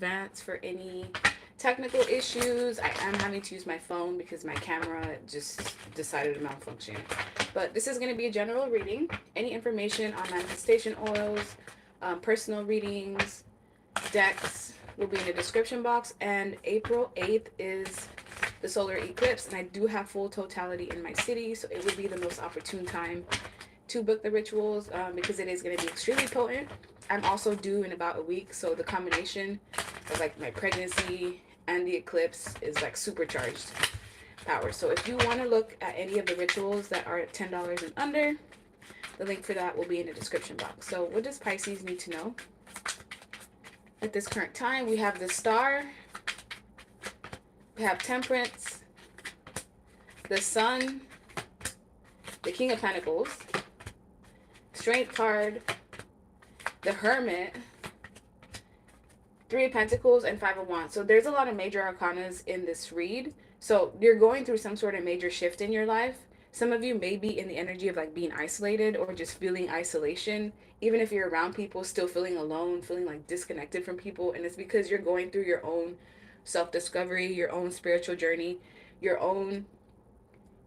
advance for any technical issues. I am having to use my phone because my camera just decided to malfunction. But this is going to be a general reading. Any information on manifestation oils, personal readings, decks will be in the description box. And April 8th is the solar eclipse, and I do have full totality in my city, so it would be the most opportune time to book the rituals, because it is going to be extremely potent. I'm also due in about a week, so the combination of like my pregnancy and the eclipse is like supercharged power. So if you want to look at any of the rituals that are at $10 and under, the link for that will be in the description box. So what does Pisces need to know? At this current time, we have the Star, we have Temperance, the Sun, the King of Pentacles, Strength card, the Hermit, Three of Pentacles, and Five of Wands. So there's a lot of major arcanas in this read. So you're going through some sort of major shift in your life. Some of you may be in the energy of like being isolated or just feeling isolation. Even if you're around people, still feeling alone, feeling like disconnected from people. And it's because you're going through your own self-discovery, your own spiritual journey, your own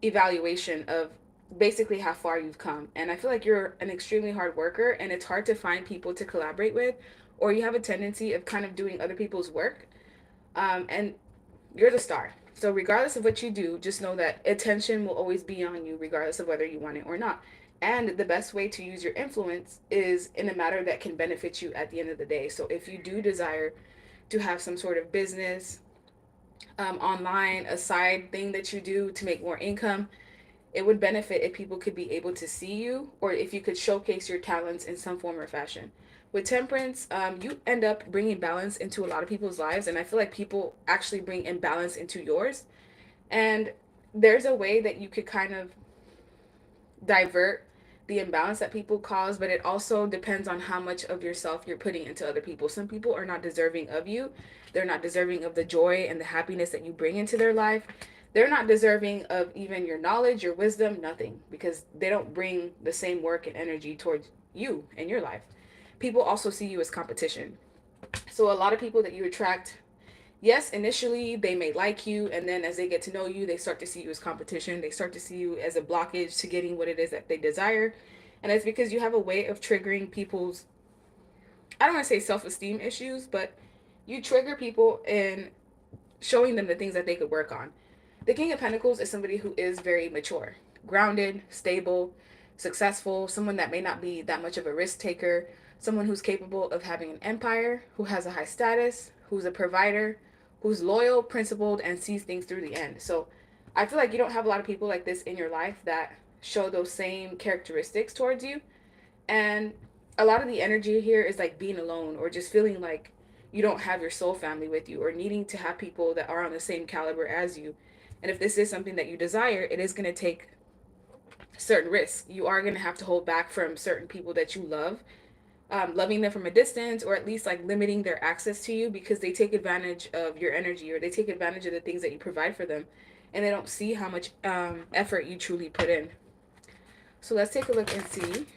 evaluation of basically how far you've come. And I feel like you're an extremely hard worker, and it's hard to find people to collaborate with, or you have a tendency of kind of doing other people's work. And you're the star. So regardless of what you do, just know that attention will always be on you, regardless of whether you want it or not. And the best way to use your influence is in a matter that can benefit you at the end of the day. So if you do desire to have some sort of business, online, a side thing that you do to make more income, it would benefit if people could be able to see you, or if you could showcase your talents in some form or fashion. With Temperance, you end up bringing balance into a lot of people's lives, and I feel like people actually bring imbalance into yours. And there's a way that you could kind of divert the imbalance that people cause, but it also depends on how much of yourself you're putting into other people. Some people are not deserving of you. They're not deserving of the joy and the happiness that you bring into their life. They're not deserving of even your knowledge, your wisdom, nothing, because they don't bring the same work and energy towards you and your life. People also see you as competition. So a lot of people that you attract, yes, initially they may like you, and then as they get to know you, they start to see you as competition. They start to see you as a blockage to getting what it is that they desire. And it's because you have a way of triggering people's, I don't want to say self-esteem issues, but you trigger people in showing them the things that they could work on. The King of Pentacles is somebody who is very mature, grounded, stable, successful, someone that may not be that much of a risk taker, someone who's capable of having an empire, who has a high status, who's a provider, who's loyal, principled, and sees things through the end. So I feel like you don't have a lot of people like this in your life that show those same characteristics towards you. And a lot of the energy here is like being alone, or just feeling like you don't have your soul family with you, or needing to have people that are on the same caliber as you. And if this is something that you desire, it is going to take certain risks. You are going to have to hold back from certain people that you love, loving them from a distance, or at least like limiting their access to you, because they take advantage of your energy, or they take advantage of the things that you provide for them, and they don't see how much effort you truly put in. So let's take a look and see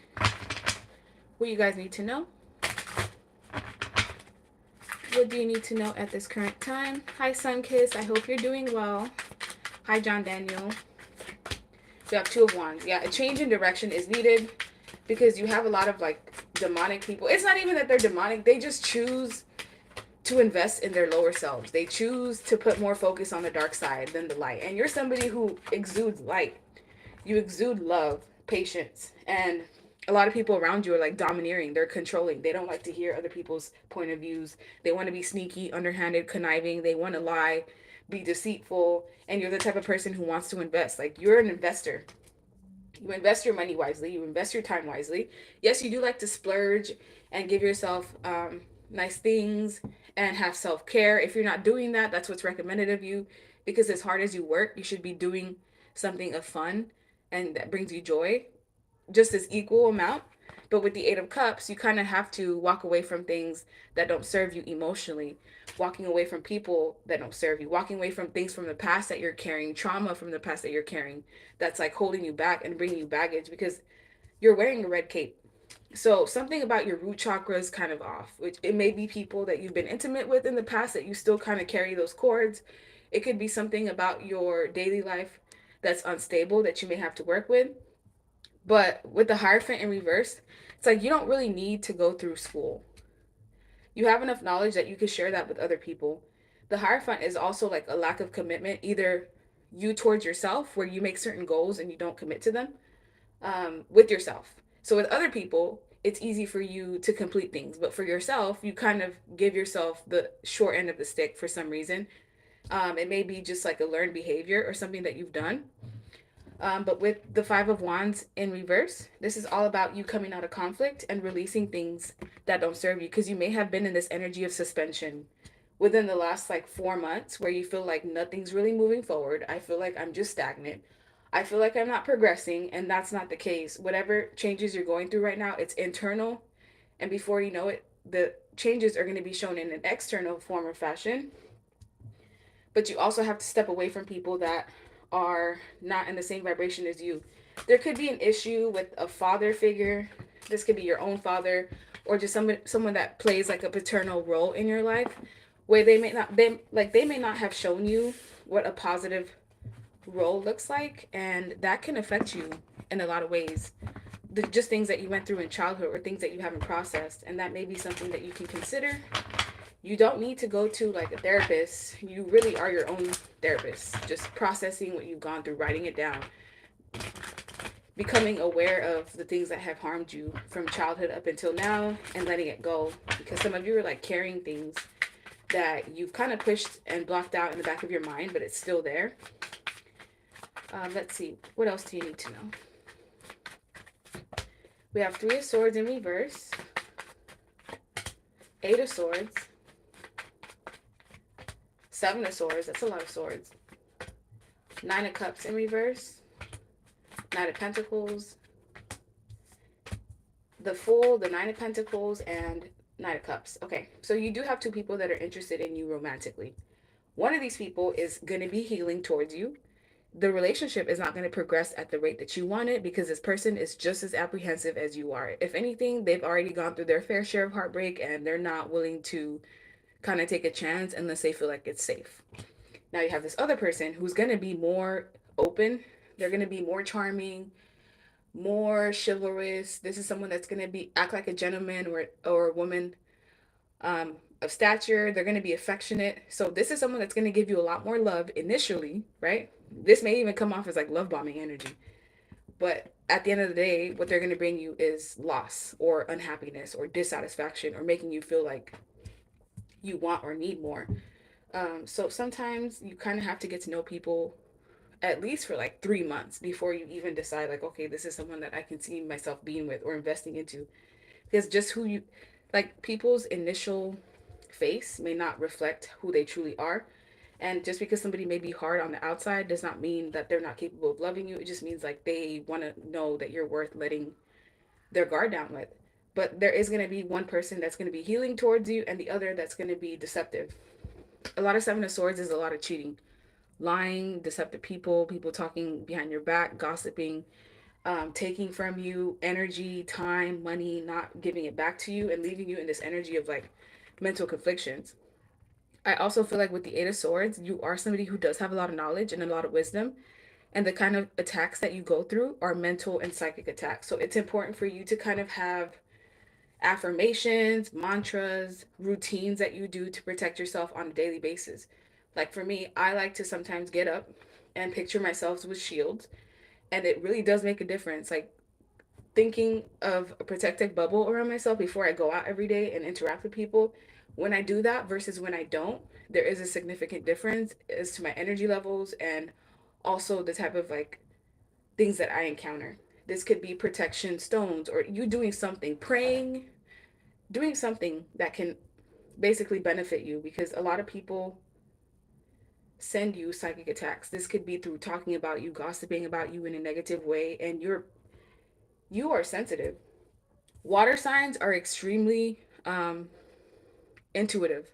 what you guys need to know. What do you need to know at this current time? Hi, Sunkiss. I hope you're doing well. Hi, John Daniel. We have Two of Wands. Yeah, a change in direction is needed because you have a lot of like demonic people. It's not even that they're demonic. They just choose to invest in their lower selves. They choose to put more focus on the dark side than the light. And you're somebody who exudes light. You exude love, patience, and a lot of people around you are like domineering. They're controlling. They don't like to hear other people's point of views. They want to be sneaky, underhanded, conniving. They want to lie, be deceitful. And you're the type of person who wants to invest. Like, you're an investor. You invest your money wisely. You invest your time wisely. Yes, you do like to splurge and give yourself nice things and have self-care. If you're not doing that, that's what's recommended of you, because as hard as you work, you should be doing something of fun and that brings you joy, just as equal amount. But with the Eight of Cups, you kind of have to walk away from things that don't serve you emotionally, walking away from people that don't serve you, walking away from things from the past that you're carrying, trauma from the past that you're carrying, that's like holding you back and bringing you baggage, because you're wearing a red cape. So something about your root chakra is kind of off, which it may be people that you've been intimate with in the past that you still kind of carry those cords. It could be something about your daily life that's unstable that you may have to work with. But with the Hierophant in reverse, it's like you don't really need to go through school. You have enough knowledge that you can share that with other people. The Hierophant is also like a lack of commitment, either you towards yourself, where you make certain goals and you don't commit to them, with yourself. So with other people, it's easy for you to complete things, but for yourself, you kind of give yourself the short end of the stick for some reason. It may be just like a learned behavior or something that you've done. But with the Five of Wands in reverse, this is all about you coming out of conflict and releasing things that don't serve you, because you may have been in this energy of suspension within the last like 4 months where you feel like nothing's really moving forward. I feel like I'm just stagnant. I feel like I'm not progressing, and that's not the case. Whatever changes you're going through right now, it's internal, and before you know it, the changes are going to be shown in an external form or fashion. But you also have to step away from people that are not in the same vibration as you. There could be an issue with a father figure. This could be your own father, or just someone that plays like a paternal role in your life, where they may not have shown you what a positive role looks like, and that can affect you in a lot of ways. Just things that you went through in childhood or things that you haven't processed, and that may be something that you can consider. You don't need to go to like a therapist. You really are your own therapist. Just processing what you've gone through, writing it down, becoming aware of the things that have harmed you from childhood up until now, and letting it go. Because some of you are like carrying things that you've kind of pushed and blocked out in the back of your mind, but it's still there. Let's see. What else do you need to know? We have Three of Swords in reverse, Eight of Swords, Seven of Swords. That's a lot of swords. Nine of Cups in reverse, Knight of Pentacles, the Fool, the Nine of Pentacles, and Knight of Cups. Okay, so you do have two people that are interested in you romantically. One of these people is going to be healing towards you. The relationship is not going to progress at the rate that you want it, because this person is just as apprehensive as you are. If anything, they've already gone through their fair share of heartbreak, and they're not willing to kind of take a chance unless they feel like it's safe. Now you have this other person who's going to be more open. They're going to be more charming, more chivalrous. This is someone that's going to be act like a gentleman or a woman, of stature. They're going to be affectionate. So this is someone that's going to give you a lot more love initially, right? This may even come off as like love bombing energy. But at the end of the day, what they're going to bring you is loss or unhappiness or dissatisfaction, or making you feel like you want or need more. So sometimes you kind of have to get to know people at least for like 3 months before you even decide, like, okay, this is someone that I can see myself being with or investing into. Because just who you, like, people's initial face may not reflect who they truly are. And just because somebody may be hard on the outside does not mean that they're not capable of loving you. It just means like they want to know that you're worth letting their guard down with. But there is going to be one person that's going to be healing towards you, and the other that's going to be deceptive. A lot of Seven of Swords is a lot of cheating, lying, deceptive people, people talking behind your back, gossiping, taking from you energy, time, money, not giving it back to you, and leaving you in this energy of like mental conflictions. I also feel like with the Eight of Swords, you are somebody who does have a lot of knowledge and a lot of wisdom. And the kind of attacks that you go through are mental and psychic attacks. So it's important for you to kind of have affirmations, mantras, routines that you do to protect yourself on a daily basis. Like for me, I like to sometimes get up and picture myself with shields, and it really does make a difference. Like thinking of a protective bubble around myself before I go out every day and interact with people. When I do that versus when I don't, there is a significant difference as to my energy levels, and also the type of like things that I encounter. This could be protection stones, or you doing something, praying, doing something that can basically benefit you, because a lot of people send you psychic attacks. This could be through talking about you, gossiping about you in a negative way, and you are sensitive. Water signs are extremely intuitive.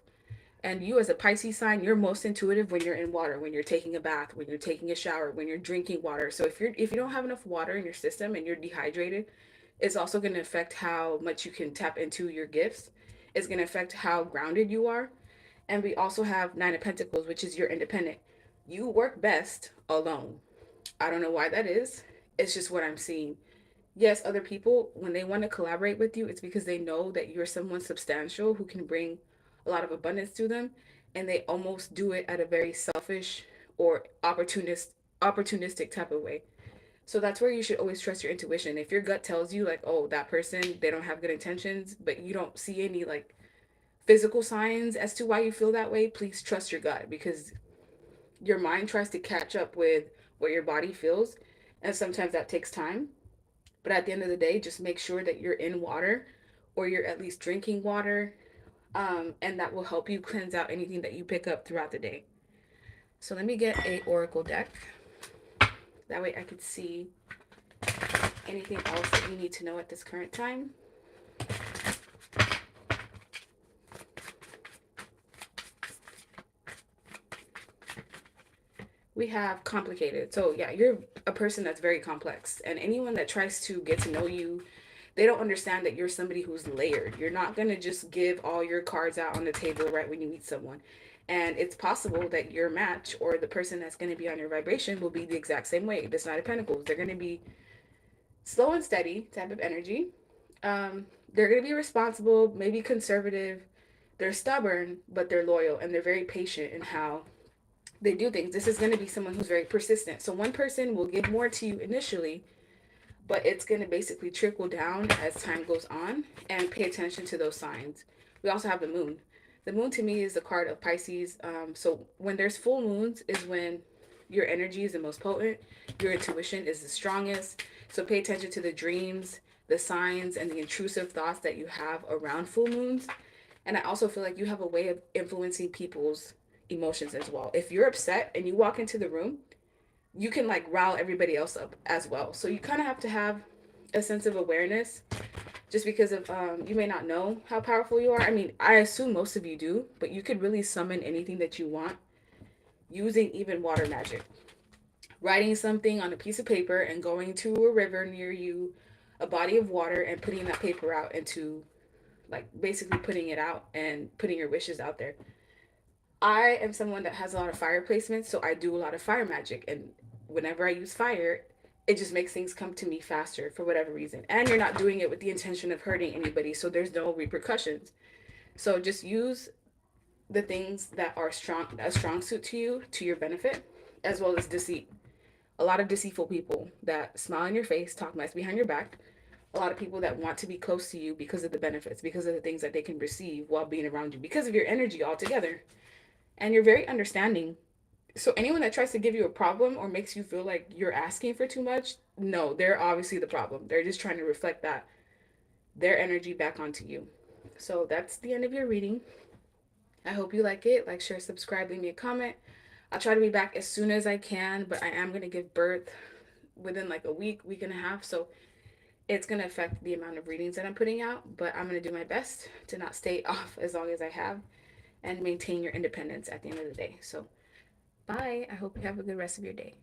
And you as a Pisces sign, you're most intuitive when you're in water, when you're taking a bath, when you're taking a shower, when you're drinking water. So if you don't have enough water in your system and you're dehydrated, It's also going to affect how much you can tap into your gifts. It's going to affect how grounded you are. And we also have Nine of Pentacles, which is your independent. You work best alone. I don't know why that is. It's just what I'm seeing. Yes, other people, when they want to collaborate with you, it's because they know that you're someone substantial who can bring a lot of abundance to them. And they almost do it at a very selfish or opportunistic type of way. So that's where you should always trust your intuition. If your gut tells you like, oh, that person, they don't have good intentions, but you don't see any like physical signs as to why you feel that way, please trust your gut, because your mind tries to catch up with what your body feels, and sometimes that takes time. But at the end of the day, just make sure that you're in water, or you're at least drinking water, and that will help you cleanse out anything that you pick up throughout the day. So let me get a oracle deck. That way I could see anything else that you need to know at this current time. We have complicated. So yeah, you're a person that's very complex, and anyone that tries to get to know you, they don't understand that you're somebody who's layered. You're not going to just give all your cards out on the table right when you meet someone. And it's possible that your match or the person that's going to be on your vibration will be the exact same way. This Knight of Pentacles, they're going to be slow and steady type of energy. They're going to be responsible, maybe conservative. They're stubborn, but they're loyal, and they're very patient in how they do things. This is going to be someone who's very persistent. So one person will give more to you initially, but it's going to basically trickle down as time goes on, and pay attention to those signs. We also have the moon. The moon to me is the card of Pisces. So when there's full moons is when your energy is the most potent, your intuition is the strongest. So pay attention to the dreams, the signs, and the intrusive thoughts that you have around full moons. And I also feel like you have a way of influencing people's emotions as well. If you're upset and you walk into the room, you can like rile everybody else up as well. So you kind of have to have a sense of awareness, just because of you may not know how powerful you are. I mean, I assume most of you do, but you could really summon anything that you want using even water magic. Writing something on a piece of paper and going to a river near you, a body of water, and putting that paper out into, like, basically putting it out and putting your wishes out there. I am someone that has a lot of fire placements, so I do a lot of fire magic. And whenever I use fire, it just makes things come to me faster for whatever reason. And you're not doing it with the intention of hurting anybody, so there's no repercussions. So just use the things that are strong, a strong suit to you, to your benefit, as well as deceit. A lot of deceitful people that smile in your face, talk mess behind your back. A lot of people that want to be close to you because of the benefits, because of the things that they can receive while being around you, because of your energy altogether. And you're very understanding. So anyone that tries to give you a problem or makes you feel like you're asking for too much, no, they're obviously the problem. They're just trying to reflect that their energy back onto you. So that's the end of your reading. I hope you like it. Like, share, subscribe, leave me a comment. I'll try to be back as soon as I can, but I am going to give birth within like a week, week and a half. So it's going to affect the amount of readings that I'm putting out, but I'm going to do my best to not stay off as long as I have, and maintain your independence at the end of the day. So bye. I hope you have a good rest of your day.